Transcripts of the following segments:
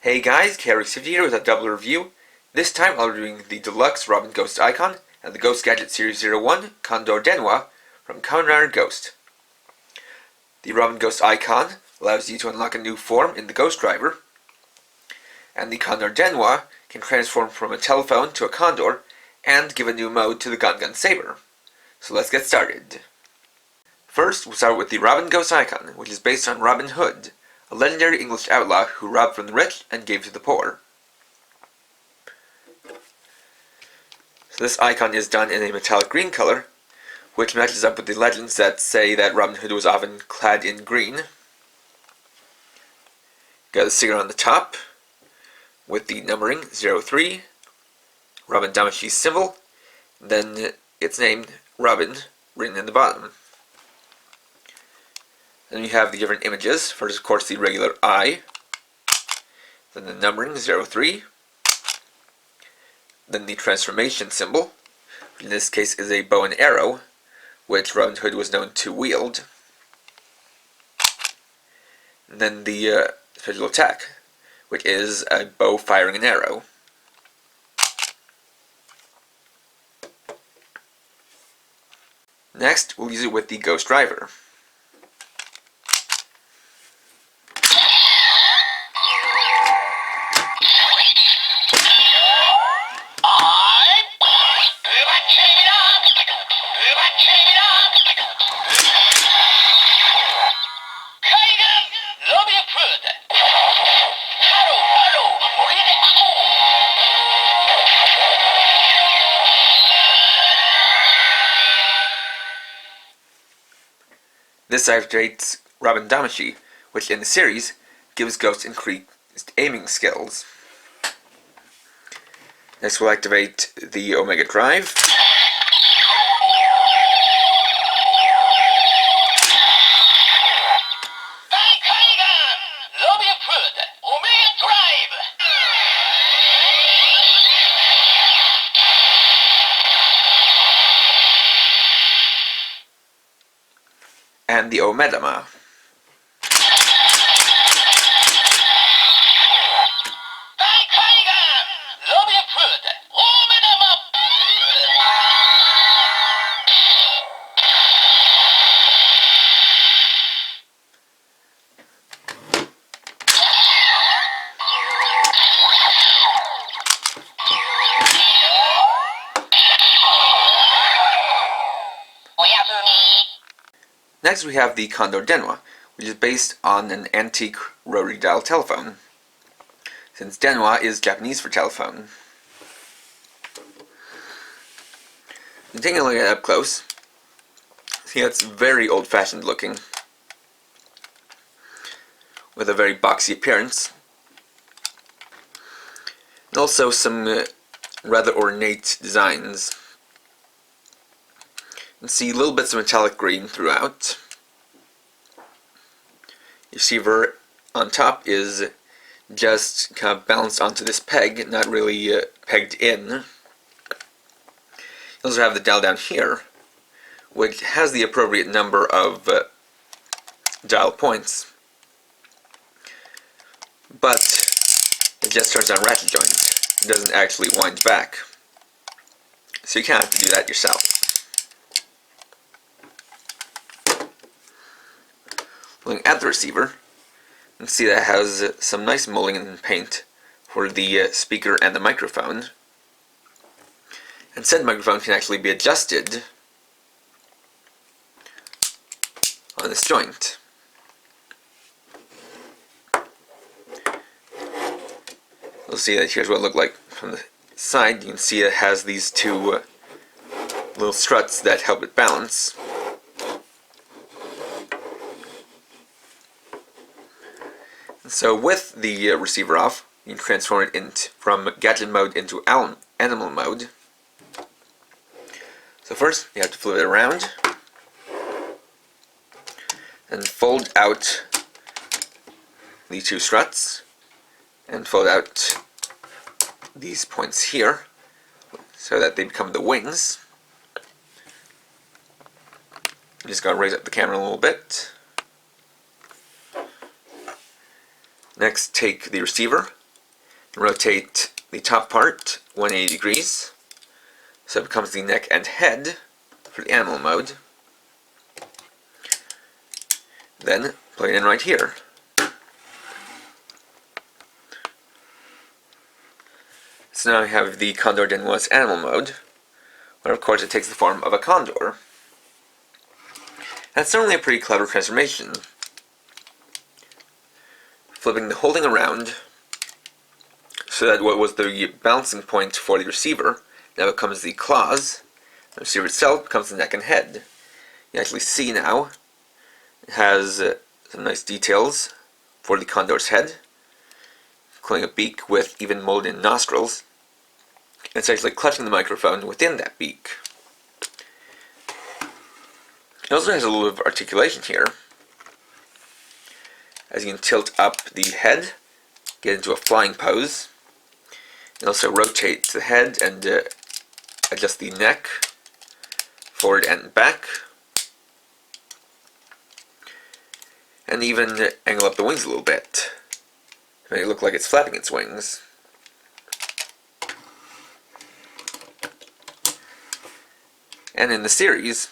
Hey guys, KRX50 here with a double review. This time I'll be doing the deluxe Robin Ghost Eyecon and the Ghost Gadget Series 01 Condor Denwa from Kamen Ghost. The Robin Ghost Eyecon allows you to unlock a new form in the Ghost Driver, and the Condor Denwa can transform from a telephone to a condor and give a new mode to the Gun Saber. So let's get started. First, we'll start with the Robin Ghost Eyecon, which is based on Robin Hood, a legendary English outlaw who robbed from the rich and gave to the poor. So this icon is done in a metallic green color, which matches up with the legends that say that Robin Hood was often clad in green. Got a sticker on the top with the numbering 03, Robin Damashi's symbol, then its name, Robin, written in the bottom. Then you have the different images. First, of course, the regular eye, then the numbering 03, then the transformation symbol, which in this case is a bow and arrow, which Robin Hood was known to wield, and then the special attack, which is a bow firing an arrow. Next, we'll use it with the Ghost Driver. This activates Robin Damashi, which in the series gives Ghost increased aiming skills. Next we'll activate the Omega Drive. And the Omedama. Next we have the Condor Denwa, which is based on an antique rotary dial telephone, since Denwa is Japanese for telephone. And taking a look at it up close, see it's very old-fashioned looking, with a very boxy appearance, and also some rather ornate designs. You can see little bits of metallic green throughout. Your receiver on top is just kind of balanced onto this peg, not really pegged in. You also have the dial down here, which has the appropriate number of dial points, but it just turns on ratchet joint. It doesn't actually wind back, so you kind of have to do that yourself. Looking at the receiver, you can see that it has some nice molding and paint for the speaker and the microphone. And said microphone can actually be adjusted on this joint. You'll see that here's what it looked like from the side. You can see it has these two little struts that help it balance. So with the receiver off, you can transform it from Gadget mode into animal mode. So first, you have to flip it around, and fold out the two struts, and fold out these points here, so that they become the wings. I'm just going to raise up the camera a little bit. Next, take the receiver, Rotate the top part 180 degrees, so it becomes the neck and head for the animal mode. Then plug it in right here. So now we have the Condor Denwa's animal mode, where of course it takes the form of a condor. That's certainly a pretty clever transformation. Flipping the whole thing around, so that what was the balancing point for the receiver now becomes the claws. The receiver itself becomes the neck and head. You actually see now it has some nice details for the condor's head, including a beak with even molded in nostrils. And it's actually clutching the microphone within that beak. It also has a little bit of articulation here, as you can tilt up the head, get into a flying pose. You also rotate the head and adjust the neck forward and back, and even angle up the wings a little bit to make it look like it's flapping its wings. And in the series,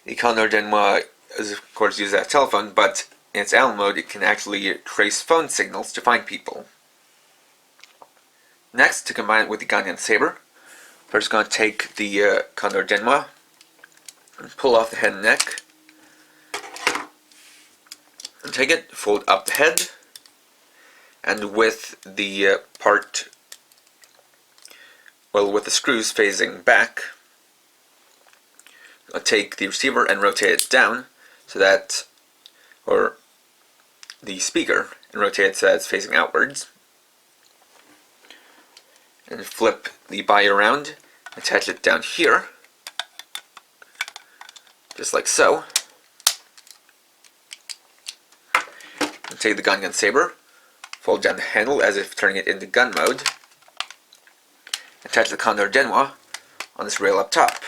the Condor Denwa is of course uses that telephone, but in its animal mode it can actually trace phone signals to find people. Next, to combine it with the Kaigan saber, we're just going to take the Condor Denwa and pull off the head and neck, and take it, fold up the head, and with the with the screws facing back, I'll take the receiver and rotate it down so that, or the speaker, and rotate it so that it's facing outwards. And flip the body around, attach it down here, just like so. And take the gun saber, fold down the handle as if turning it into gun mode, attach the Condor Denwa on this rail up top.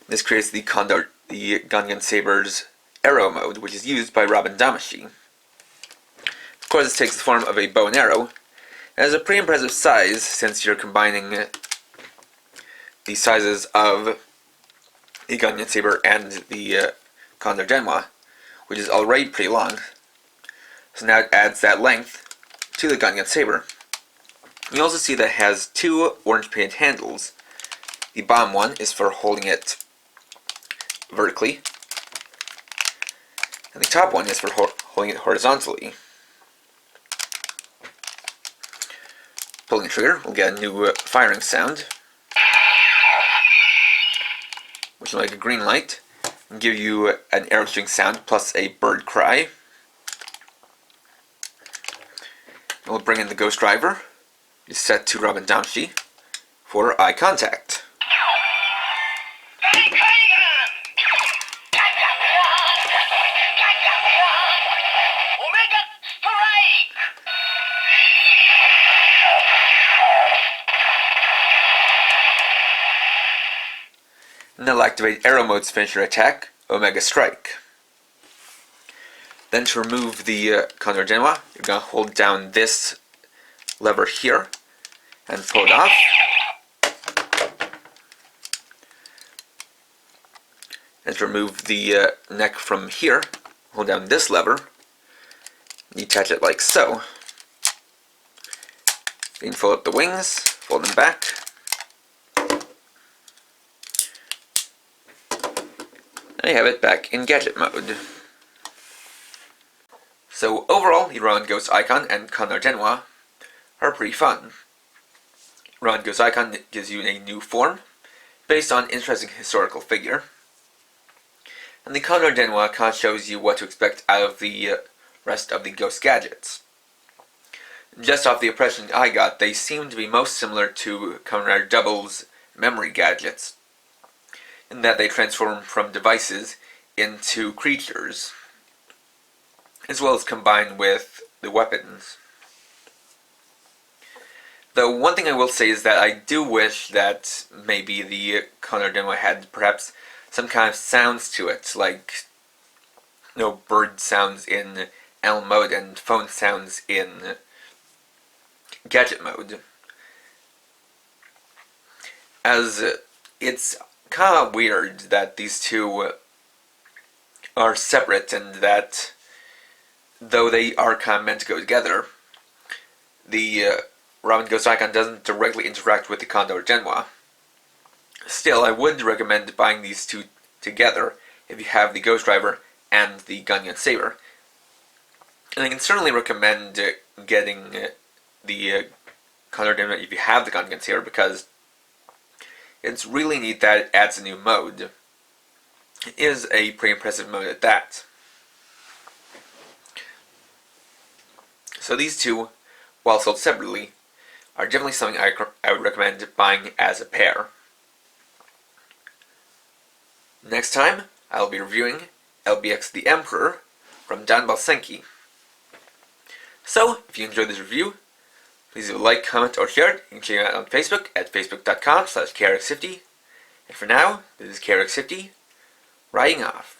This creates the Gungan Saber's arrow mode, which is used by Robin Damashi. Of course, this takes the form of a bow and arrow. It has a pretty impressive size, since you're combining the sizes of the Gungan Saber and the Condor Denwa, which is already pretty long. So now it adds that length to the Gungan Saber. You also see that it has two orange painted handles. The bottom one is for holding it vertically, and the top one is for holding it horizontally. Pulling the trigger, we'll get a new firing sound, which will make a green light and give you an arrow shooting sound plus a bird cry. We'll bring in the Ghost Driver, is set to Robin Damashi for eye contact. And then I'll activate Arrow Mode's finisher attack, Omega Strike. Then to remove the Condor Denwa, you're going to hold down this lever here and pull it off. And to remove the neck from here, hold down this lever, and attach it like so. You can fold up the wings, fold them back. Now you have it back in Gadget mode. So overall, the Rowan Ghost Eyecon and Condor Denwa are pretty fun. Rowan Ghost Eyecon gives you a new form based on an interesting historical figure. And the Condor Denwa kind of shows you what to expect out of the rest of the Ghost gadgets. Just off the impression I got, they seem to be most similar to Kamen Rider Double's memory gadgets, in that they transform from devices into creatures, as well as combine with the weapons. Though one thing I will say is that I do wish that maybe the Condor Denwa had perhaps some kind of sounds to it, like bird sounds in L mode and phone sounds in Gadget mode, as it's kind of weird that these two are separate, and that though they are kind of meant to go together, the Robin Ghost Eyecon doesn't directly interact with the Condor Denwa. Still, I would recommend buying these two together if you have the Ghost Driver and the Gun Saber. And I can certainly recommend getting the Condor Denwa if you have the Gun Saber, because it's really neat that it adds a new mode. It is a pretty impressive mode at that. So these two, while sold separately, are definitely something I would recommend buying as a pair. Next time, I'll be reviewing LBX the Emperor from Danbal Senki. So, if you enjoyed this review, please leave a like, comment, or share it. You can check me out on Facebook at facebook.com/KRX50. And for now, this is KRX50, writing off.